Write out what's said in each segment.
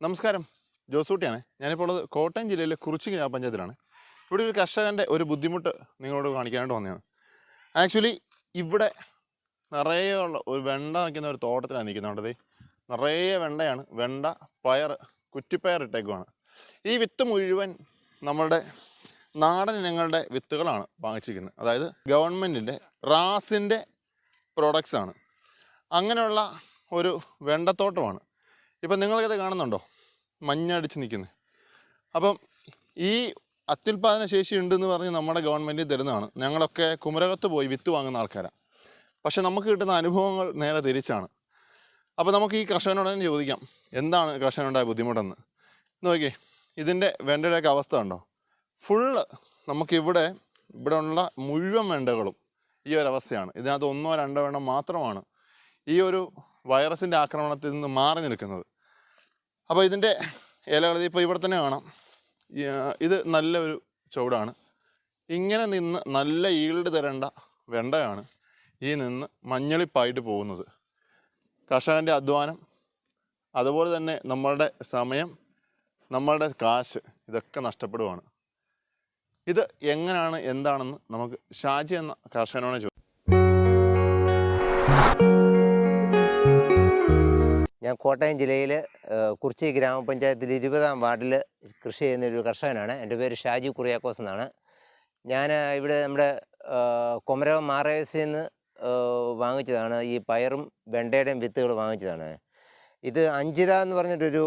നമസ്കാരം, ജോസൂട്ടിയാണ്. ഞാനിപ്പോൾ ഉള്ളത് കോട്ടയം ജില്ലയിലെ കുറിച്ചി ഗ്രാമപഞ്ചായത്തിലാണ്. ഇവിടെ ഒരു കർഷകൻ്റെ ഒരു ബുദ്ധിമുട്ട് നിങ്ങളോട് കാണിക്കാനായിട്ട് വന്നതാണ്. ആക്ച്വലി ഇവിടെ നിറയെ ഉള്ള ഒരു വെണ്ട നിൽക്കുന്ന ഒരു തോട്ടത്തിലാണ് നിൽക്കുന്നത്. നിറയെ വെണ്ടയാണ്. വെണ്ട, പയർ, കുറ്റിപ്പയർ ഇട്ടേക്കുവാണ്. ഈ വിത്ത് മുഴുവൻ നമ്മളുടെ നാടൻ ഇനങ്ങളുടെ വിത്തുകളാണ് വാങ്ങിച്ചിരിക്കുന്നത്. അതായത് ഗവൺമെൻറ്റിൻ്റെ റാസിൻ്റെ പ്രൊഡക്ട്സാണ്. അങ്ങനെയുള്ള ഒരു വെണ്ടത്തോട്ടമാണ്. ഇപ്പം നിങ്ങൾക്കത് കാണുന്നുണ്ടോ, മഞ്ഞടിച്ച് നിൽക്കുന്നത്. അപ്പം ഈ അത്യുൽപാദന ശേഷി ഉണ്ടെന്ന് പറഞ്ഞ് നമ്മുടെ ഗവൺമെൻറ് തരുന്നതാണ്. ഞങ്ങളൊക്കെ കുമരകത്ത് പോയി വിത്ത് വാങ്ങുന്ന ആൾക്കാരാണ്. പക്ഷെ നമുക്ക് കിട്ടുന്ന അനുഭവങ്ങൾ നേരെ തിരിച്ചാണ്. അപ്പോൾ നമുക്ക് ഈ കർഷകനോട് തന്നെ ചോദിക്കാം, എന്താണ് കർഷകനുണ്ടായ ബുദ്ധിമുട്ടെന്ന്. നോക്കിയേ, ഇതിൻ്റെ വെണ്ടയുടെയൊക്കെ അവസ്ഥ ഉണ്ടോ? ഫുള്ള് നമുക്കിവിടെ ഉള്ള മുഴുവൻ വെണ്ടകളും ഈ ഒരവസ്ഥയാണ്. ഇതിനകത്ത് 1-2 എണ്ണം മാത്രമാണ് ഈ ഒരു വൈറസിൻ്റെ ആക്രമണത്തിൽ നിന്ന് മാറി നിൽക്കുന്നത്. അപ്പോൾ ഇതിൻ്റെ ഇലകൾ ഇപ്പോൾ ഇവിടെ തന്നെ കാണാം. ഇത് നല്ലൊരു ചുവടാണ്. ഇങ്ങനെ നിന്ന് നല്ല ഈൽഡ് തരേണ്ട വെണ്ടയാണ് ഈ നിന്ന് മഞ്ഞളിപ്പായിട്ട് പോകുന്നത്. കർഷകൻ്റെ അധ്വാനം, അതുപോലെ തന്നെ നമ്മളുടെ സമയം, നമ്മളുടെ കാശ്, ഇതൊക്കെ നഷ്ടപ്പെടുവാണ്. ഇത് എങ്ങനെയാണ്, എന്താണെന്ന് നമുക്ക് ഷാജി എന്ന കർഷകനോട് ചോദിക്കാം. ഞാൻ കോട്ടയം ജില്ലയിൽ കുറിച്ചി ഗ്രാമപഞ്ചായത്തിൽ 20-ാം വാർഡിൽ കൃഷി ചെയ്യുന്നൊരു കർഷകനാണ്. എൻ്റെ പേര് ഷാജി കുറിയാക്കോസ് എന്നാണ്. ഞാൻ ഇവിടെ നമ്മുടെ കുമരകം മാറേസിൽ നിന്ന് വാങ്ങിച്ചതാണ്. ഈ പയറും വെണ്ടയുടെയും വിത്തുകൾ വാങ്ങിച്ചതാണ്. ഇത് അഞ്ചിത എന്ന് പറഞ്ഞിട്ടൊരു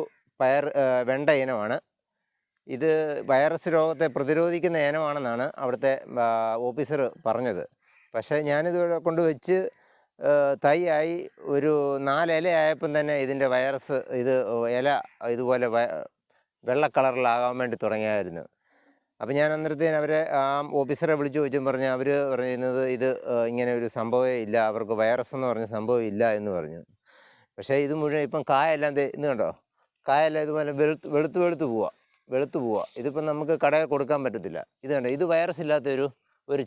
വെണ്ട ഇനമാണ്. ഇത് വൈറസ് രോഗത്തെ പ്രതിരോധിക്കുന്ന ഇനമാണെന്നാണ് അവിടുത്തെ ഓഫീസർ പറഞ്ഞത്. പക്ഷേ ഞാനിത് കൊണ്ടുവച്ച് തൈയായി ഒരു 4 ഇലയായപ്പം തന്നെ ഇതിൻ്റെ വൈറസ് ഇല ഇതുപോലെ വെള്ള കളറിലാകാൻ വേണ്ടി തുടങ്ങിയായിരുന്നു. അപ്പോൾ ഞാൻ അന്നേരത്തേന് അവരെ ഓഫീസറെ വിളിച്ച് ചോദിച്ചും പറഞ്ഞ് അവർ പറയുന്നത് ഇത് ഇങ്ങനെ ഒരു സംഭവമേ ഇല്ല, അവർക്ക് വൈറസ് എന്ന് പറഞ്ഞ സംഭവം ഇല്ല എന്ന് പറഞ്ഞു. പക്ഷേ ഇത് മുഴുവൻ ഇപ്പം കായെല്ലാം ഇന്ന് കണ്ടോ, കായെല്ലാം ഇതുപോലെ വെളുത്ത് പോവുക. ഇതിപ്പം നമുക്ക് കടയിൽ കൊടുക്കാൻ പറ്റത്തില്ല. ഇത് കണ്ടോ, ഇത് വൈറസ് ഇല്ലാത്തൊരു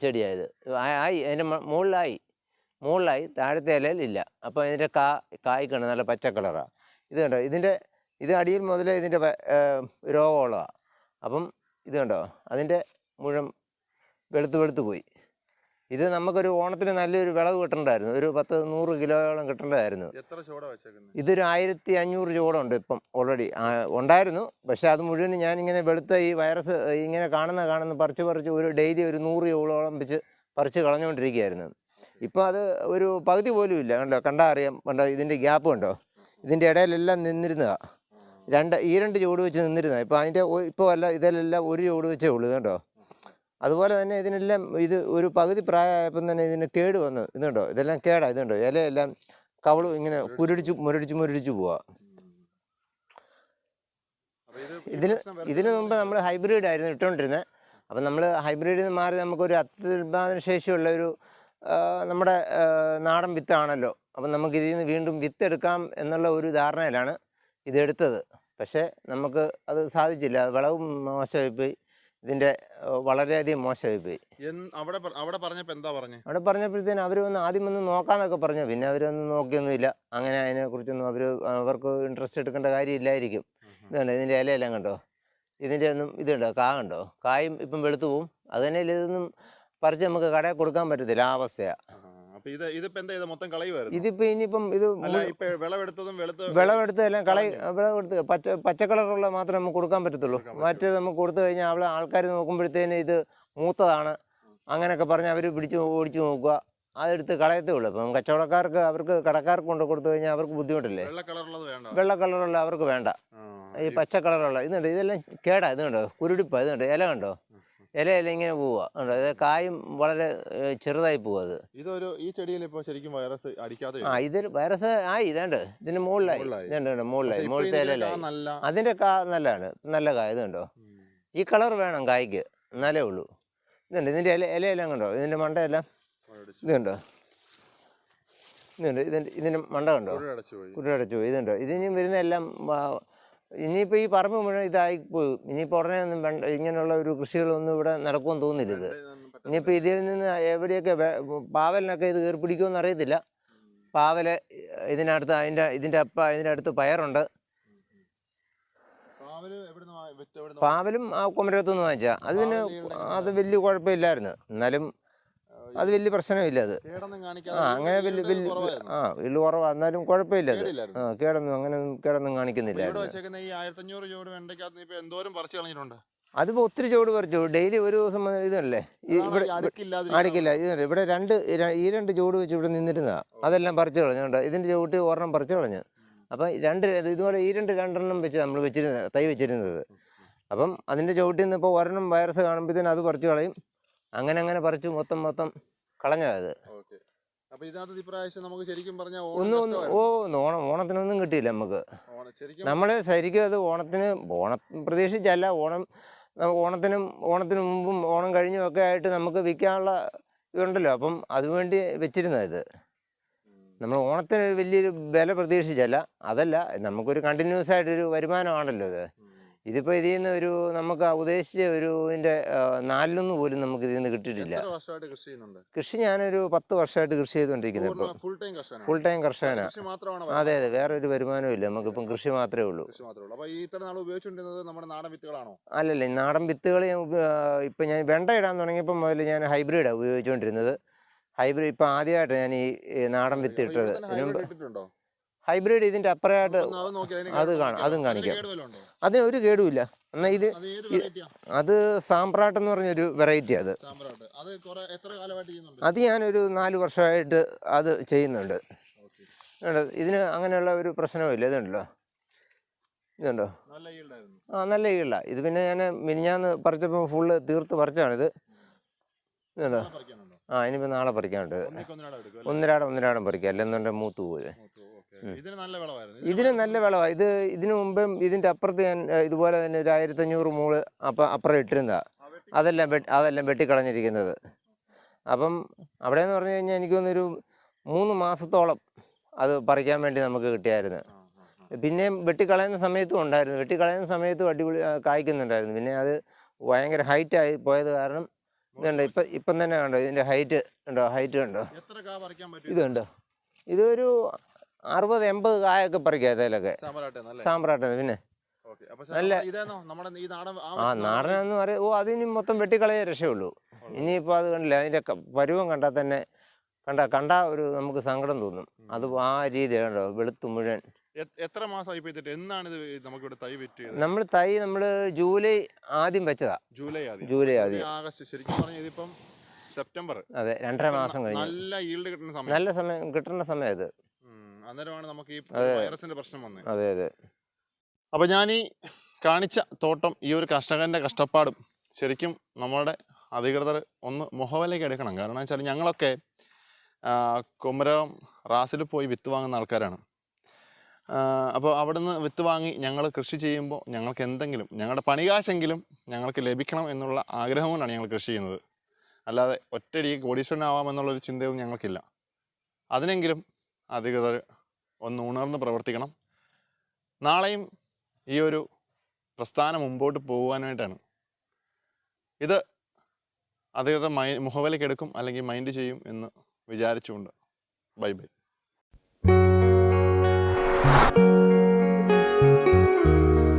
ചെടിയായത് അതിൻ്റെ മുകളിലായി താഴത്തെ ഇലയിലില്ല. അപ്പോൾ ഇതിൻ്റെ കായ്ക്കാണ് നല്ല പച്ച കളറാണ്. ഇത് കണ്ടോ, ഇത് അടിയിൽ മുതലേ ഇതിൻ്റെ രോഗമുള്ളതാണ്. അപ്പം ഇത് കണ്ടോ, അതിൻ്റെ മുഴുവൻ വെളുത്ത് പോയി. ഇത് നമുക്കൊരു ഓണത്തിന് നല്ലൊരു വിളവ് കിട്ടേണ്ടതായിരുന്നു. ഒരു 10-100 കിലോയോളം കിട്ടേണ്ടതായിരുന്നു. ഇതൊരു 1500 ചൂടുണ്ട് ഇപ്പം ഓൾറെഡി ഉണ്ടായിരുന്നു. പക്ഷേ അത് മുഴുവൻ ഞാനിങ്ങനെ വെളുത്ത ഈ വൈറസ് ഇങ്ങനെ കാണുന്ന പറിച്ച് ഒരു ഡെയിലി ഒരു 100 ചൂടോളം വെച്ച് പറിച്ച് കളഞ്ഞുകൊണ്ടിരിക്കുകയായിരുന്നു. ഇപ്പോൾ അത് ഒരു പകുതി പോലും ഇല്ല. കണ്ടാൽ അറിയാം. കണ്ടോ, ഇതിൻ്റെ ഗ്യാപ്പ് കണ്ടോ, ഇതിൻ്റെ ഇടയിലെല്ലാം നിന്നിരുന്നതാണ്. ഈ 2 ചൂട് വെച്ച് നിന്നിരുന്നതാണ്. ഇപ്പോൾ ഇതിലെല്ലാം ഒരു ചൂട് വെച്ചേ ഉള്ളൂ. കണ്ടോ, അതുപോലെ തന്നെ ഇതിനെല്ലാം ഇത് ഒരു പകുതി പ്രായമായപ്പം തന്നെ ഇതിന് കേട് വന്നു. ഇതുണ്ടോ, ഇതെല്ലാം കേടാണ്. ഇതുണ്ടോ, ഇലയെല്ലാം കവള് ഇങ്ങനെ മുരടിച്ച് പോവുക. ഇതിന് മുമ്പ് നമ്മൾ ഹൈബ്രിഡ് ആയിരുന്നു ഇട്ടുകൊണ്ടിരുന്നത്. അപ്പം നമ്മൾ ഹൈബ്രിഡിൽ നിന്ന് മാറി നമുക്കൊരു അത്യുൽപാദന ശേഷിയുള്ള ഒരു നമ്മുടെ നാടൻ വിത്താണല്ലോ. അപ്പം നമുക്ക് ഇതിൽ നിന്ന് വീണ്ടും വിത്തെടുക്കാം എന്നുള്ള ഒരു ധാരണയിലാണ് ഇതെടുത്തത്. പക്ഷേ നമുക്ക് അത് സാധിച്ചില്ല. വിളവും മോശമായിപ്പോയി. ഇതിൻ്റെ വളരെയധികം മോശമായിപ്പോയി. അവിടെ പറഞ്ഞപ്പോഴത്തേന് അവർ ആദ്യം നോക്കാമെന്നൊക്കെ പറഞ്ഞു. പിന്നെ അവരൊന്നും നോക്കിയൊന്നുമില്ല. അങ്ങനെ അതിനെക്കുറിച്ചൊന്നും അവർക്ക് ഇൻട്രസ്റ്റ് എടുക്കേണ്ട കാര്യമില്ലായിരിക്കും. ഇതുണ്ടോ, ഇതിൻ്റെ ഇലയെല്ലാം കണ്ടോ, ഇതിൻ്റെ ഒന്നും ഇതുണ്ടോ, കണ്ടോ, കായും ഇപ്പം വെളുത്തു പോവും. അത് തന്നെ ഇതൊന്നും പറിച്ച് നമുക്ക് കടയിൽ കൊടുക്കാൻ പറ്റത്തില്ല. ആ അവസ്ഥയാണ്. ഇതിപ്പോൾ ഇനിയിപ്പം ഇത് വിളവെടുത്തതെല്ലാം വിളവെടുത്ത് പച്ചക്കളറുള്ള മാത്രമേ നമുക്ക് കൊടുക്കാൻ പറ്റത്തുള്ളൂ. മറ്റേത് നമുക്ക് കൊടുത്തു കഴിഞ്ഞാൽ ആൾക്കാർ നോക്കുമ്പോഴത്തേന് ഇത് മൂത്തതാണ് അങ്ങനെയൊക്കെ പറഞ്ഞ് അവർ ഓടിച്ചു നോക്കുക, അതെടുത്ത് കളയത്തേ ഉള്ളൂ. അപ്പം കച്ചവടക്കാർക്ക് കടക്കാർക്ക് കൊണ്ട് കൊടുത്തു കഴിഞ്ഞാൽ അവർക്ക് ബുദ്ധിമുട്ടല്ലേ. വെള്ള കളറുള്ള അവർക്ക് വേണ്ട. ഈ പച്ച കളറുള്ള ഇതെല്ലാം കേടാ. ഇതുണ്ടോ, കുരുടിപ്പ. ഇതുണ്ട്, ഇല കണ്ടോ, ഇലയെല്ലാം ഇങ്ങനെ പോവുക. ഉണ്ടോ, ഇത് കായും വളരെ ചെറുതായി പോവുക. അത് ഈ ചെടിയിൽ ഇപ്പോൾ ശരിക്കും വൈറസ് അടിക്കാതെ ഇതൊരു വൈറസ് ഇതുണ്ട്, ഇതിന് മുകളിലായി. ഇതുണ്ട്, മുകളിലായി, മുകളിലത്തെ ഇലയിലായി. അതിൻ്റെ നല്ലതാണ്, നല്ല കായ. ഇതുണ്ടോ, ഈ കളർ വേണം കായ്ക്ക്, എന്നാലേ ഉള്ളൂ. ഇതുണ്ട്, ഇതിൻ്റെ ഇലയെല്ലാം കണ്ടോ, ഇതിൻ്റെ മണ്ടയെല്ലാം ഇതുണ്ടോ, ഇതിൻ്റെ മണ്ട കണ്ടോ, കുരുടടച്ചു പോയി. ഇതുണ്ടോ, ഇതിനും വരുന്ന എല്ലാം ഇനിയിപ്പോൾ ഈ പറമ്പ് മുഴുവൻ ഇതായിപ്പോയി. ഇനിയിപ്പോൾ ഉടനെ ഒന്നും വേണ്ട, ഇങ്ങനെയുള്ള ഒരു കൃഷികളൊന്നും ഇവിടെ നടക്കുമെന്ന് തോന്നുന്നില്ല. ഇത് ഇനിയിപ്പോൾ ഇതിൽ നിന്ന് എവിടെയൊക്കെ പാവലിനൊക്കെ ഇത് കയറി പിടിക്കുമെന്ന് അറിയത്തില്ല. പാവൽ ഇതിനടുത്ത് ഇതിൻ്റെ അടുത്ത് പയറുണ്ട്. പാവലും ആ കുമരകത്തു നിന്ന് വാങ്ങിച്ചാൽ അത് പിന്നെ അത് വലിയ കുഴപ്പമില്ലായിരുന്നു. എന്നാലും അത് വലിയ പ്രശ്നമില്ല. അത് അങ്ങനെ വലിയ വലിയ കുറവാണ്. എന്നാലും കുഴപ്പമില്ല. അത് കേടൊന്നും അങ്ങനെ കേടൊന്നും കാണിക്കുന്നില്ലായിരുന്നു. അതിപ്പോൾ ഒത്തിരി ചുവട് പറിച്ചു. ഡെയിലി ഒരു ദിവസം ഇതല്ലേ ഇവിടെ അടുക്കില്ല. ഇതല്ലേ ഇവിടെ ഈ രണ്ട് ചുവട് വെച്ച് ഇവിടെ നിന്നിരുന്നതാണ്. അതെല്ലാം പറിച്ചു കളഞ്ഞുണ്ട്. ഇതിൻ്റെ ചുവട്ട് ഒരെണ്ണം പറിച്ചു കളഞ്ഞു. അപ്പം ഇതുപോലെ ഈ രണ്ടെണ്ണം വെച്ച് നമ്മൾ തൈ വെച്ചിരുന്നത്. അപ്പം അതിൻ്റെ ചുവട്ടിൽ നിന്ന് ഇപ്പോൾ ഒരെണ്ണം വൈറസ് കാണുമ്പോഴത്തേനും അത് പറിച്ചു കളയും. അങ്ങനെ പറിച്ചു മൊത്തം കളഞ്ഞത്. ഓണത്തിനൊന്നും കിട്ടിയില്ല നമുക്ക്. നമ്മൾ ശരിക്കും അത് ഓണം പ്രതീക്ഷിച്ചല്ല. ഓണത്തിന് മുമ്പും ഓണം കഴിഞ്ഞും ഒക്കെ ആയിട്ട് നമുക്ക് വിൽക്കാനുള്ള ഇതുണ്ടല്ലോ. അപ്പം അതുവേണ്ടി വെച്ചിരുന്നത്. ഇത് നമ്മൾ ഓണത്തിന് വലിയൊരു വില പ്രതീക്ഷിച്ചല്ല. അതല്ല, നമുക്കൊരു കണ്ടിന്യൂസ് ആയിട്ടൊരു വരുമാനമാണല്ലോ ഇത്. ഇതിപ്പോൾ ഇതിൽ നിന്ന് നമുക്ക് ഉദ്ദേശിച്ച ഇതിൻ്റെ 4 പോലും നമുക്ക് ഇതിൽ നിന്ന് കിട്ടിയിട്ടില്ല. കൃഷി ഞാനൊരു 10 വർഷമായിട്ട് കൃഷി ചെയ്തുകൊണ്ടിരിക്കുന്നത്. ഇപ്പോൾ ഫുൾ ടൈം കർഷകനാണ്. അതെ, വേറെ ഒരു വരുമാനവും ഇല്ല. നമുക്കിപ്പം കൃഷി മാത്രമേ ഉള്ളൂ. അല്ലല്ല, നാടൻ വിത്തുകൾ ഇപ്പം ഞാൻ വെണ്ട ഇടാൻ തുടങ്ങിയപ്പോൾ മുതൽ ഞാൻ ഹൈബ്രിഡാണ് ഉപയോഗിച്ചുകൊണ്ടിരുന്നത്. ഹൈബ്രിഡ് ഇപ്പം ആദ്യമായിട്ട് ഞാൻ ഈ നാടൻ വിത്ത് ഇട്ടത്. ഹൈബ്രിഡ് ഇതിൻ്റെ അപ്പുറമായിട്ട് അതും കാണിക്കാം. അതിനൊരു കേടുമില്ല. എന്നാൽ അത് സാമ്പ്രാട്ട് എന്ന് പറഞ്ഞൊരു വെറൈറ്റി. അത് ഞാനൊരു 4 വർഷമായിട്ട് അത് ചെയ്യുന്നുണ്ട്. ഇതിന് അങ്ങനെയുള്ള ഒരു പ്രശ്നവുമില്ല. ഇതുണ്ടോ നല്ല ഈള. ഇത് പിന്നെ ഞാൻ മിനിഞ്ഞാന്ന് പറിച്ചപ്പോൾ ഫുള്ള് തീർത്ത് പറിച്ചാണിത്. ഇതുണ്ടോ? ഇനിയിപ്പോൾ നാളെ പറിക്കാനുണ്ട്. ഒന്നിരാടം പറിക്കാം, അല്ലെന്നുണ്ടെങ്കിൽ മൂത്ത് പോയി. ഇതിന് നല്ല വിളവാണ്. ഇതിനു മുമ്പും ഇതിൻ്റെ അപ്പുറത്ത് ഞാൻ ഇതുപോലെ തന്നെ ഒരു 1500 മൂള് അപ്പുറം ഇട്ടിരുന്നതാണ്. അതെല്ലാം വെട്ടിക്കളഞ്ഞിരിക്കുന്നത്. അപ്പം അവിടെ എന്ന് പറഞ്ഞു കഴിഞ്ഞാൽ എനിക്ക് തോന്നുന്നൊരു 3 മാസത്തോളം അത് പറിക്കാൻ വേണ്ടി നമുക്ക് കിട്ടിയായിരുന്നു. പിന്നെയും വെട്ടിക്കളയുന്ന സമയത്തും ഉണ്ടായിരുന്നു. വെട്ടിക്കളയുന്ന സമയത്തും അടിപൊളി കായ്ക്കുന്നുണ്ടായിരുന്നു. പിന്നെ അത് ഭയങ്കര ഹൈറ്റായി പോയത് കാരണം ഇതുണ്ടോ, ഇപ്പം തന്നെ കണ്ടോ ഇതിൻ്റെ ഹൈറ്റ് കണ്ടോ? ഇതുണ്ടോ? ഇതൊരു 60-80 കായൊക്കെ പറിക്കാം ഇതിലൊക്കെ. സാമ്പ്രാട്ടാണ്. പിന്നെ നല്ല നാടനെന്ന് പറയും. അതിന് മൊത്തം വെട്ടിക്കളയേ രക്ഷയുള്ളൂ. ഇനിയിപ്പോൾ അത് കണ്ടില്ല, അതിൻ്റെ പരുവം കണ്ടാൽ തന്നെ കണ്ടാ നമുക്ക് സങ്കടം തോന്നും. അത് ആ രീതി കണ്ടോ, വെളുത്ത് മുഴുവൻ. എത്ര മാസമായി എന്നാണ് നമ്മൾ ജൂലൈ ആദ്യം വെച്ചതാ. ജൂലൈ ആദ്യം. സെപ്റ്റംബർ. അതെ, 2.5 മാസം കഴിഞ്ഞു. നല്ല സമയം കിട്ടുന്ന സമയം ഇത്. അന്നേരമാണ് നമുക്ക് ഈ വൈറസിന്റെ പ്രശ്നം വന്നത്. അതെ. അപ്പോൾ ഞാൻ ഈ കാണിച്ച തോട്ടം, ഈ ഒരു കർഷകന്റെ കഷ്ടപ്പാടും ശരിക്കും നമ്മുടെ അധികൃതർ ഒന്ന് മുഖവിലേക്ക് എടുക്കണം. കാരണം വെച്ചാൽ ഞങ്ങളൊക്കെ കുമരകം റാസിൽ പോയി വിത്ത് വാങ്ങുന്ന ആൾക്കാരാണ്. അപ്പോൾ അവിടെ നിന്ന് വിത്ത് വാങ്ങി ഞങ്ങൾ കൃഷി ചെയ്യുമ്പോൾ ഞങ്ങൾക്ക് എന്തെങ്കിലും ഞങ്ങളുടെ പണികാശെങ്കിലും ഞങ്ങൾക്ക് ലഭിക്കണം എന്നുള്ള ആഗ്രഹം കൊണ്ടാണ് ഞങ്ങൾ കൃഷി ചെയ്യുന്നത്. അല്ലാതെ ഒറ്റയടിക്ക് കോടീശ്വരനാവാം എന്നുള്ളൊരു ചിന്തയൊന്നും ഞങ്ങൾക്കില്ല. അതിനെങ്കിലും അധികൃതർ ഒന്ന് ഉണർന്ന് പ്രവർത്തിക്കണം. നാളെയും ഈ ഒരു പ്രസ്ഥാനം മുമ്പോട്ട് പോകുവാനായിട്ടാണ്. ഇത് അധികൃതർ മുഖവിലേക്ക് എടുക്കും, അല്ലെങ്കിൽ മൈൻഡ് ചെയ്യും എന്ന് വിചാരിച്ചുകൊണ്ട് ബൈ.